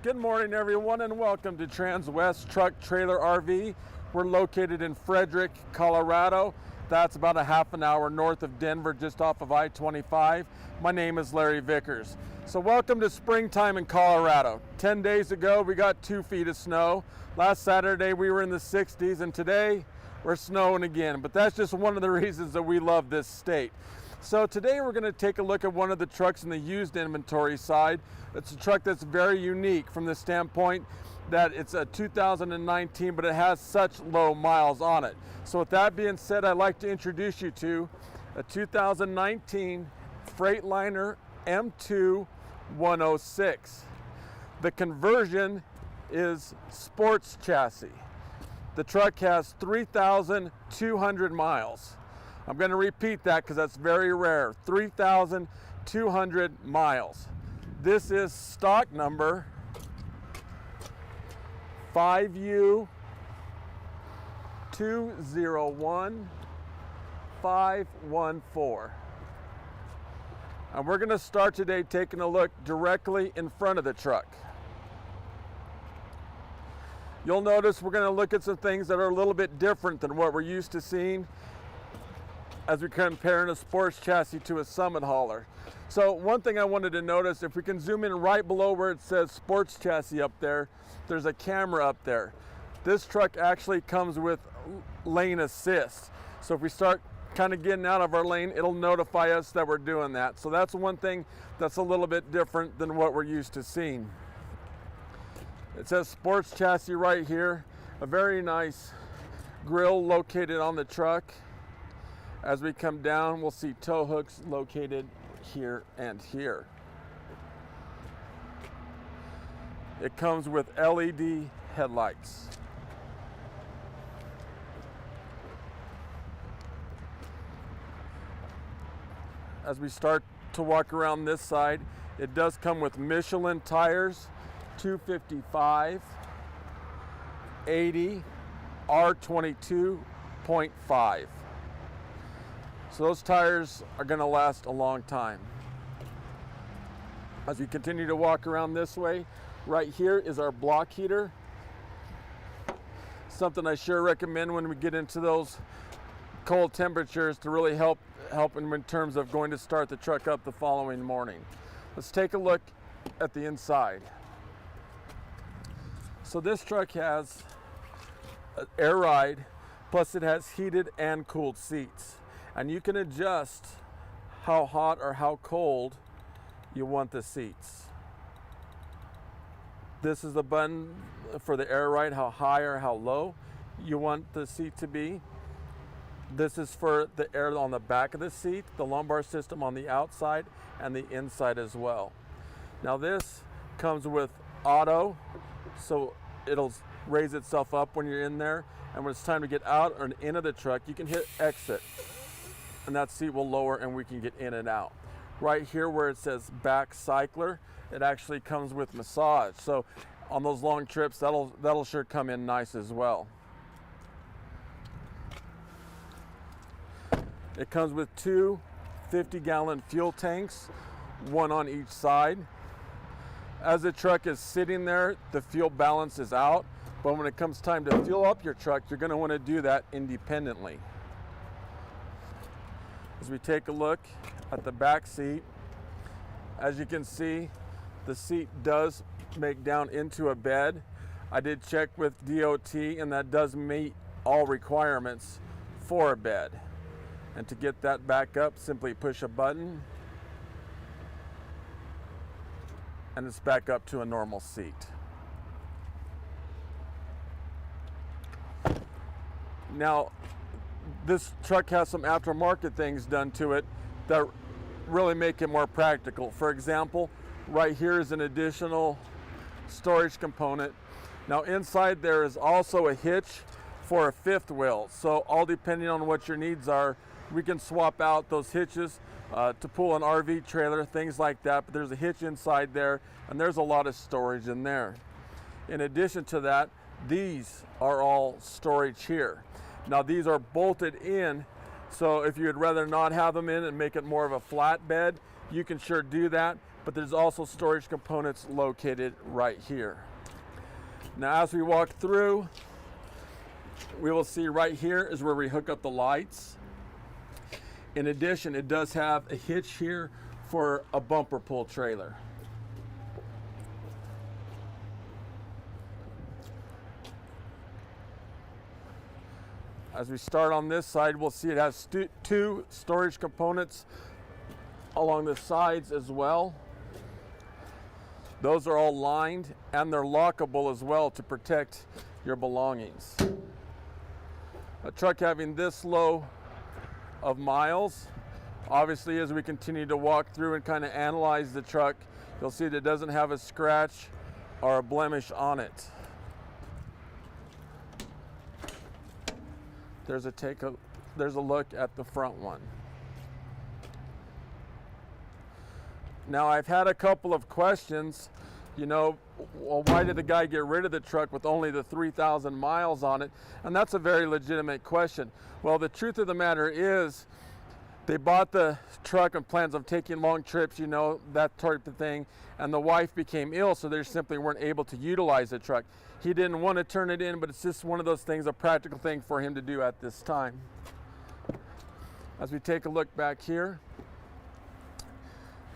Good morning, everyone, and welcome to Transwest Truck Trailer RV. We're located in Frederick, Colorado. That's about a half an hour north of Denver, just off of I-25. My name is Larry Vickers. So welcome to springtime in Colorado. 10 days ago, we got 2 feet of snow. Last Saturday, we were in the 60s, and today, we're snowing again. But that's just one of the reasons that we love this state. So today we're going to take a look at one of the trucks in the used inventory side. It's a truck that's very unique from the standpoint that it's a 2019, but it has such low miles on it. So with that being said, I'd like to introduce you to a 2019 Freightliner M2 106. The conversion is sports chassis. The truck has 3,200 miles. I'm going to repeat that because that's very rare. 3,200 miles. This is stock number 5U201514. And we're going to start today taking a look directly in front of the truck. You'll notice we're going to look at some things that are a little bit different than what we're used to seeing as we compare a sports chassis to a summit hauler. So one thing I wanted to notice, if we can zoom in right below where it says sports chassis up there, there's a camera up there. This truck actually comes with lane assist. So if we start kind of getting out of our lane, it'll notify us that we're doing that. So that's one thing that's a little bit different than what we're used to seeing. It says sports chassis right here. A very nice grill located on the truck. As we come down, we'll see tow hooks located here and here. It comes with LED headlights. As we start to walk around this side, it does come with Michelin tires, 255, 80, R22.5. So those tires are going to last a long time. As we continue to walk around this way, right here is our block heater. Something I sure recommend when we get into those cold temperatures to really help in terms of going to start the truck up the following morning. Let's take a look at the inside. So this truck has an air ride, plus it has heated and cooled seats. And you can adjust how hot or how cold you want the seats. This is the button for the air ride, how high or how low you want the seat to be. This is for the air on the back of the seat, the lumbar system on the outside, and the inside as well. Now this comes with auto, so it'll raise itself up when you're in there. And when it's time to get out or in of the truck, you can hit exit. And that seat will lower and we can get in and out. Right here where it says back cycler, it actually comes with massage. So on those long trips, that'll sure come in nice as well. It comes with 2 50-gallon fuel tanks, one on each side. As the truck is sitting there, the fuel balance is out. But when it comes time to fuel up your truck, you're going to want to do that independently. As we take a look at the back seat, as you can see, the seat does make down into a bed. I did check with DOT and that does meet all requirements for a bed. And to get that back up, simply push a button and it's back up to a normal seat. Now, this truck has some aftermarket things done to it that really make it more practical. For example, right here is an additional storage component. Now inside there is also a hitch for a 5th wheel. So all depending on what your needs are, we can swap out those hitches to pull an RV trailer, things like that. But there's a hitch inside there and there's a lot of storage in there. In addition to that, these are all storage here. Now these are bolted in, so if you'd rather not have them in and make it more of a flat bed, you can sure do that. but there's also storage components located right here. Now as we walk through, we will see right here is where we hook up the lights. In addition, it does have a hitch here for a bumper pull trailer. As we start on this side, we'll see it has two storage components along the sides as well. Those are all lined and they're lockable as well to protect your belongings. A truck having this low of miles, obviously as we continue to walk through and kind of analyze the truck, you'll see that it doesn't have a scratch or a blemish on it. There's a look at the front one. Now I've had a couple of questions, you know, well, why did the guy get rid of the truck with only the 3,000 miles on it? And that's a very legitimate question. Well, the truth of the matter is they bought the truck on plans of taking long trips, you know, that type of thing, and the wife became ill, so they simply weren't able to utilize the truck. He didn't want to turn it in, but it's just one of those things, a practical thing for him to do at this time. As we take a look back here,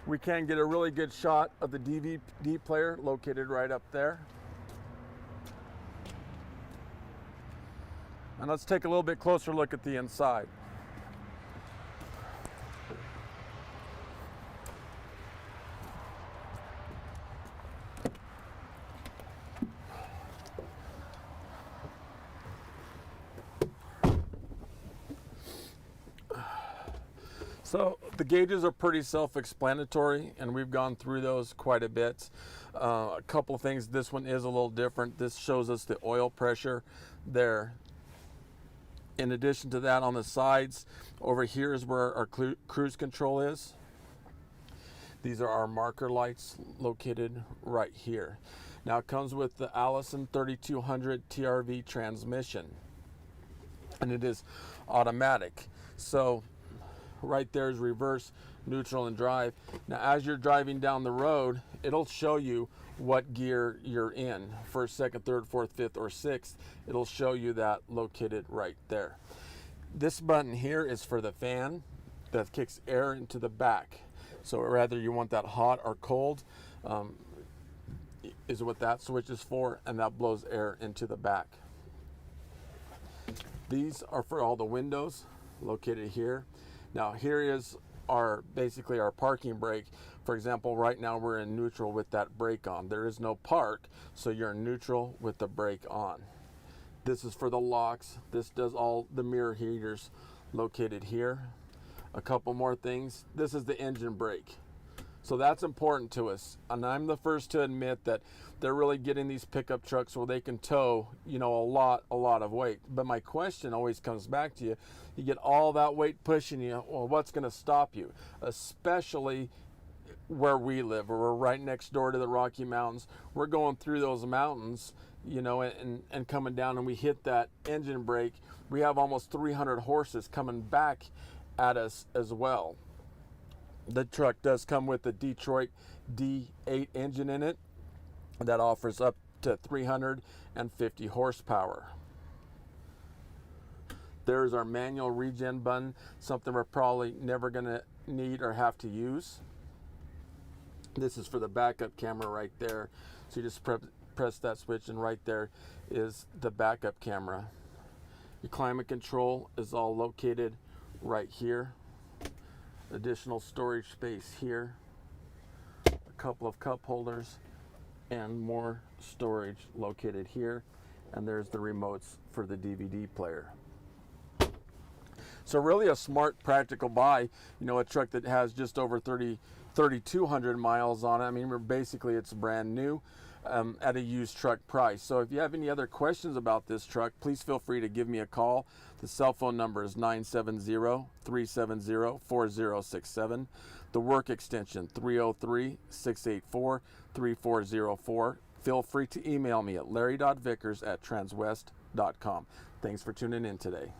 we can get a really good shot of the DVD player located right up there. And let's take a little bit closer look at the inside. So the gauges are pretty self-explanatory, and we've gone through those quite a bit. A couple of things, this one is a little different. This shows us the oil pressure there. In addition to that, on the sides, over here is where our cruise control is. These are our marker lights located right here. Now it comes with the Allison 3200 TRV transmission, and it is automatic. So right there is reverse, neutral, and drive. Now as you're driving down the road, it'll show you what gear you're in, first, second, third, fourth, fifth, or sixth. It'll show you that located right there. This button here is for the fan that kicks air into the back. So whether you want that hot or cold is what that switch is for, and that blows air into the back. These are for all the windows located here. Now here is basically our parking brake. For example, right now we're in neutral with that brake on. There is no park, so you're in neutral with the brake on. This is for the locks. This does all the mirror heaters located here. A couple more things. This is the engine brake. So that's important to us. And I'm the first to admit that they're really getting these pickup trucks where they can tow, you know, a lot of weight. But my question always comes back to you. You get all that weight pushing you, well, what's going to stop you? Especially where we live, where we're right next door to the Rocky Mountains. We're going through those mountains, you know, and coming down, and we hit that engine brake. We have almost 300 horses coming back at us as well. The truck does come with the Detroit D8 engine in it that offers up to 350 horsepower. There's our manual regen button, something we're probably never going to need or have to use. This is for the backup camera right there. So you just press that switch, and right there is the backup camera. Your climate control is all located right here. Additional storage space here. A couple of cup holders and more storage located here. And there's the remotes for the DVD player. So really a smart, practical buy. You know, a truck that has just over 3,200 miles on it. I mean, basically it's brand new at a used truck price. So if you have any other questions about this truck, please feel free to give me a call. The cell phone number is 970-370-4067. The work extension 303-684-3404. Feel free to email me at larry.vickers@transwest.com. Thanks for tuning in today.